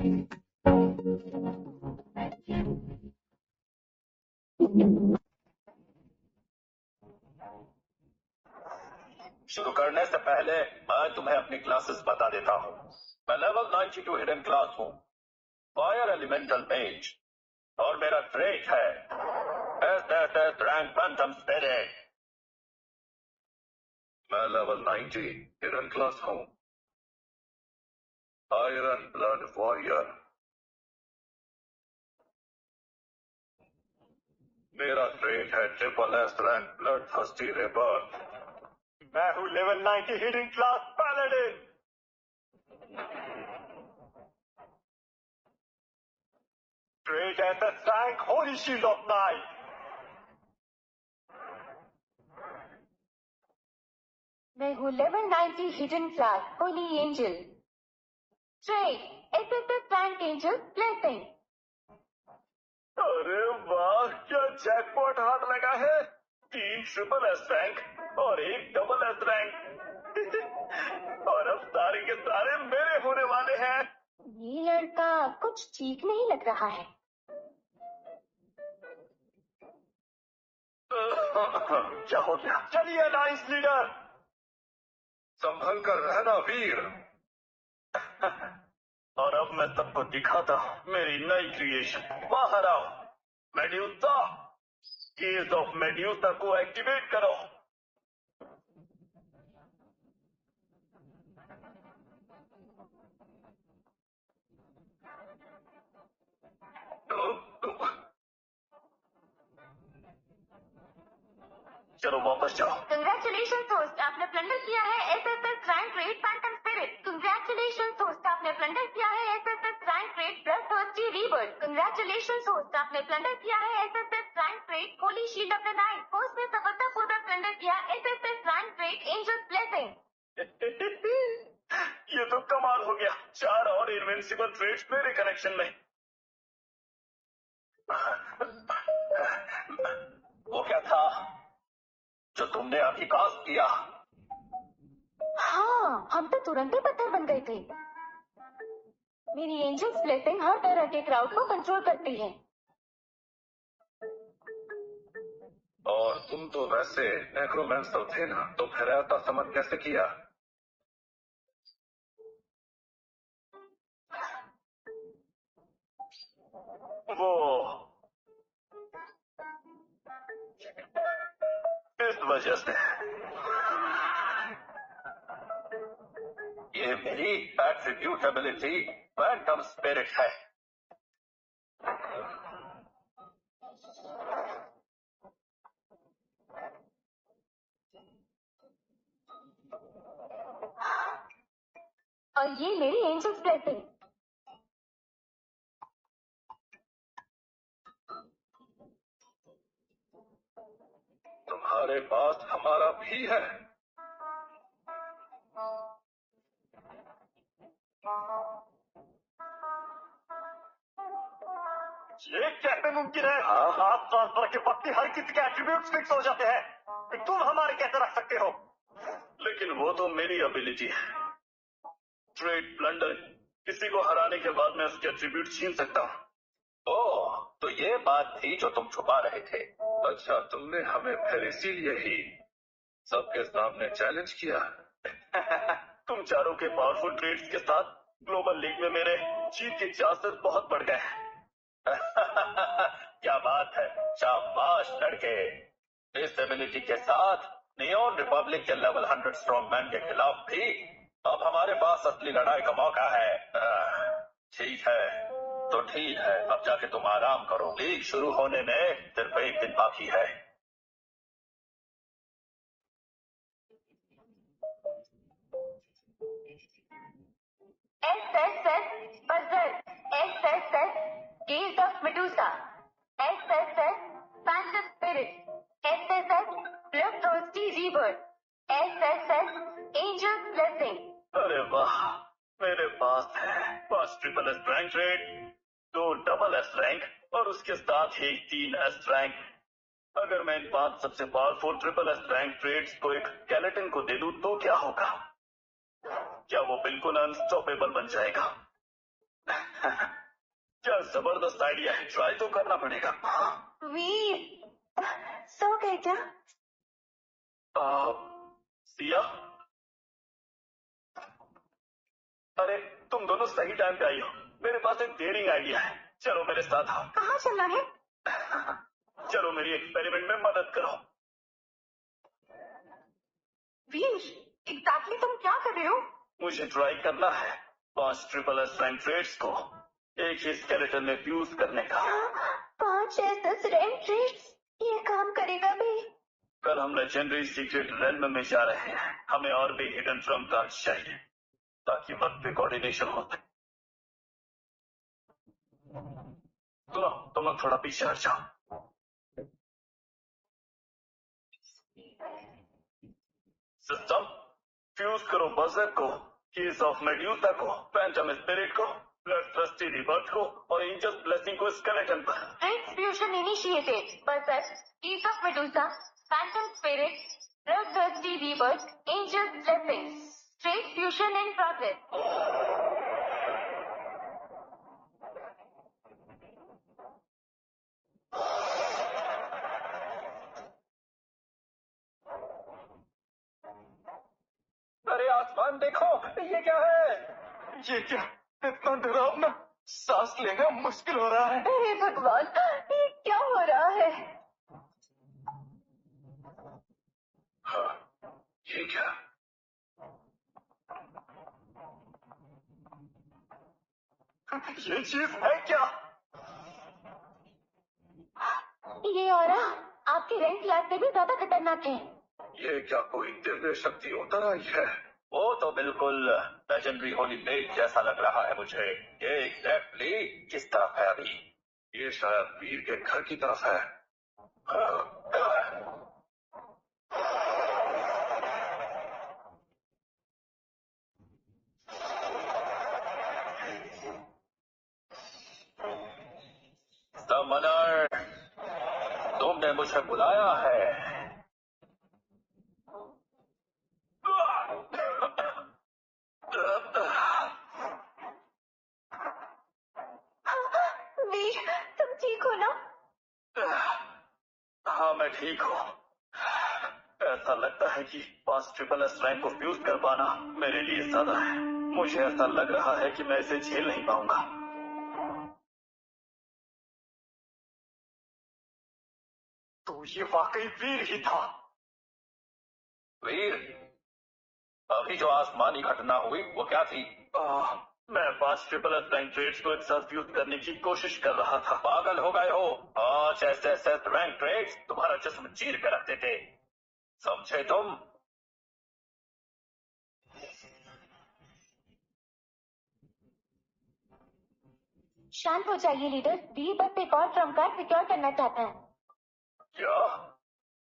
शुरू करने से पहले मैं तुम्हें अपनी क्लासेस बता देता हूँ। मैं लेवल 92 हिडन क्लास हूँ, फायर एलिमेंटल मेज, और मेरा ट्रेट है एस रैंक फैंटम स्पिरिट। मैं लेवल 90 हिडन क्लास हूँ, आयरन ब्लड वॉरियर। मेरा ट्रेट है triple S rank blood thirsty rebirth. मैं हूँ level 90 hidden class paladin. Trait S rank holy shield of knight. मैं हूँ level 90 hidden class holy angel. Trait SSS rank angel blessing. अरे वाह, क्या jackpot हाथ लगा है। 3 ट्रिपल एस रैंक और 1 डबल एस रैंक और अब सारे के सारे मेरे होने वाले हैं। ये लड़का कुछ ठीक नहीं लग रहा है। क्या हो गया? चलिए अलायंस लीडर, संभल कर रहना वीर। और अब मैं सबको दिखाता हूँ मेरी नई क्रिएशन। बाहर आओ मेड्यूसा, कीज ऑफ मेड्यूसा को एक्टिवेट करो। चलो वापस जाओ। कंग्रेचुलेशन होस्ट, आपने प्लंडर किया है SSS rank rate Phantom spirit. Congratulation host, आपने प्लंडर किया है SSS rank rate blood thirsty rebirth. Congratulation host, आपने प्लंडर किया है SSS rank rate Holi shield of the night. Host ने सफलतापूर्वक प्लंडर किया SSS rank rate angel blessing. ये तो कमाल हो गया। 4 और इनविंसिबल ट्रेड्स मेरे कनेक्शन में। वो क्या था जो तुमने अभी कास्ट किया? हाँ, हम तो तुरंत ही पत्थर बन गए थे। मेरी एंजल्स ब्लेसिंग हर तरह के क्राउड को कंट्रोल करती है। और तुम तो वैसे नेक्रोमैंसर थे ना, तो फिर ऐसा समझ कैसे किया? वो इस वजह से ये मेरी एट्रीब्यूटेबिलिटी फैंटम स्पिरिट है। और ये मेरी एंजल्स ब्लेसिंग। तुम्हारे पास हमारा भी है। ये कैसे मुमकिन है? हाथ ट्रांसफर के वक्त ही हर किसी के एट्रीब्यूट्स फिक्स हो जाते हैं। तुम हमारे कैसे रख सकते हो? लेकिन वो तो मेरी एबिलिटी है। ट्रेड प्लंडर, किसी को हराने के बाद मैं उसके एट्रीब्यूट छीन सकता हूँ। ओह, तो ये बात थी जो तुम छुपा रहे थे। अच्छा, तुमने हमें फिर इसीलिए ही सबके सामने चैलेंज किया। तुम चारों के पावरफुल ट्रेड्स के साथ ग्लोबल लीग में मेरे जीत के चांसेस बहुत बढ़ गए हैं। क्या बात है, शाबाश लड़के। इस एबिलिटी के साथ नियॉन रिपब्लिक के लेवल 100 स्ट्रॉन्ग मैन के खिलाफ भी अब हमारे पास असली लड़ाई का मौका है। ठीक है, तो ठीक है, अब जाके तुम आराम करो। लीग शुरू होने में सिर्फ 1 दिन बाकी है। SSS Buzzer, SSS Gaze of Medusa, SSS Phantom Spirit, SSS Bloodthirsty Rebirth, SSS Angel's Blessing। अरे वाह, मेरे पास है 5 triple S rank red, 2 double S rank और उसके साथ ही 3 एस रैंक। अगर मैं इन 5 सबसे powerful triple S rank traits को एक स्केलेटन को दे दूं तो क्या होगा? क्या वो बिल्कुल अनस्टॉपेबल बन जाएगा? जबरदस्त आइडिया है, ट्राई तो करना पड़ेगा। वीर सो गए क्या? सिया, अरे तुम दोनों सही टाइम पे आई हो। मेरे पास एक डेयरिंग आइडिया है, चलो मेरे साथ आओ। कहाँ चलना है? चलो मेरी एक्सपेरिमेंट में मदद करो। वीर एग्जैक्टली तुम क्या कर रहे हो? मुझे ट्राई करना है 5 ट्रिपल स्ट्रेंथ ट्रेड्स को एक ही स्केलेटन में फ्यूज करने का। 5 ऐसे स्ट्रेंथ ट्रेड्स, ये काम करेगा भी? कल हम लेजेंडरी सीक्रेट रेल्म में जा रहे हैं, हमें और भी हिडन ट्रम्प कार्ड्स चाहिए ताकि वक्त पे कोऑर्डिनेशन हो सके। सुनो, तुम लोग थोड़ा पीछे हट जाओ। सिस्टम, फ्यूज करो बजर को, कीज ऑफ मेड्यूसा को, फैंटम स्पिरिट को, ब्लड थ्रस्टी रिबर्थ को और एंजल्स ब्लेसिंग को स्केलेटन पर। Trait fusion initiated. Buzzer, keys of Medusa, phantom spirit, blood thirsty rebirth, angel's blessing. Trait fusion in progress. अरे आसमान देखो, ये क्या है? ये क्या, इतना डरावना, सांस लेना मुश्किल हो रहा है। अरे भगवान, ये क्या हो रहा है? हाँ, ये क्या? ये चीज है क्या? ये ऑरा आपके रैंक क्लास से भी ज्यादा खतरनाक है। ये क्या कोई दिव्य शक्ति उतर आई है? वो तो बिल्कुल लेजेंडरी होली ब्लेड जैसा लग रहा है मुझे। ये एग्जैक्टली किस तरफ है अभी? ये शायद वीर के घर की तरफ है। समनर, तुमने मुझे बुलाया है। वीर, तुम ठीक हो ना? हाँ मैं ठीक हूँ। ऐसा लगता है कि 5 ट्रिपल एस रैंक को फ्यूज कर पाना मेरे लिए ज्यादा है। मुझे ऐसा लग रहा है कि मैं इसे झेल नहीं पाऊंगा। तो ये वाकई वीर ही था। वीर? अभी जो आसमानी घटना हुई वो क्या थी? मैं 5 ट्रिपल एस रैंक ट्रेड्स को एक साथ फ्यूज करने की कोशिश कर रहा था। पागल हो गए हो? 5 एस रैंक ट्रेड्स तुम्हारा जिस्म चीर कर रखते थे, समझे तुम? शांत हो जाइए लीडर। वीर बस एक और ट्रम्प कार्ड सिक्योर करना चाहता है। क्या?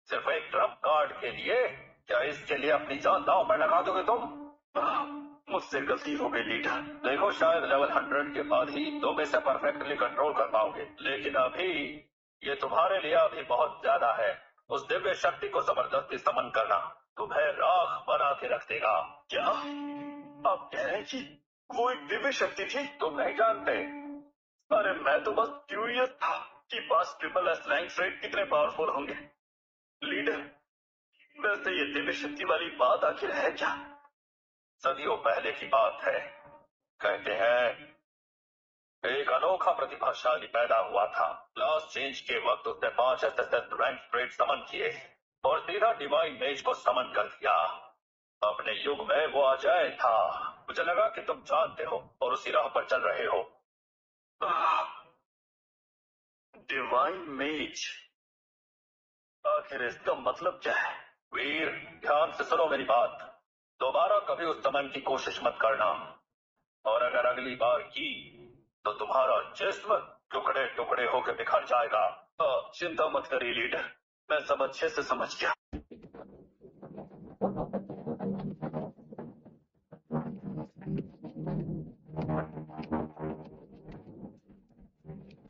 सिर्फ एक ट्रम्प कार्ड के लिए? क्या इसके लिए अपनी जान दांव पर लगा दोगे तुम? मुझसे गलती हो गई लीडर। देखो, शायद लेवल 100 के बाद ही तुम इसे परफेक्टली कंट्रोल कर पाओगे, लेकिन अभी ये तुम्हारे लिए अभी बहुत ज्यादा है। उस दिव्य शक्ति को जबरदस्ती समन करना तुम्हें राख बना के रख देगा। क्या आप कह रहे हैं कि वो एक दिव्य शक्ति थी? तुम नहीं जानते? अरे मैं तो बस क्यूरियस था कि 5 ट्रिपल एस रैंक ट्रेड कितने पावरफुल होंगे। लीडर, वैसे ये दिव्य शक्ति वाली बात आखिर है क्या? सदियों पहले की बात है। कहते हैं एक अनोखा प्रतिभाशाली पैदा हुआ था। लास्ट चेंज के वक्त उसने 5 एसएसएस रैंक ट्रेड समन किए और सीधा डिवाइन मेज को समन कर दिया। अपने युग में वो अजय था। मुझे लगा कि तुम जानते हो और उसी राह पर चल रहे हो। डिवाइन मेज, आखिर इसका मतलब क्या है? वीर, ध्यान से सुनो मेरी बात। दोबारा कभी उस समन की कोशिश मत करना, और अगर अगली बार की तो तुम्हारा जिस्म टुकड़े टुकड़े होकर बिखर जाएगा। चिंता मत करिए लीडर, मैं सब अच्छे से समझ गया।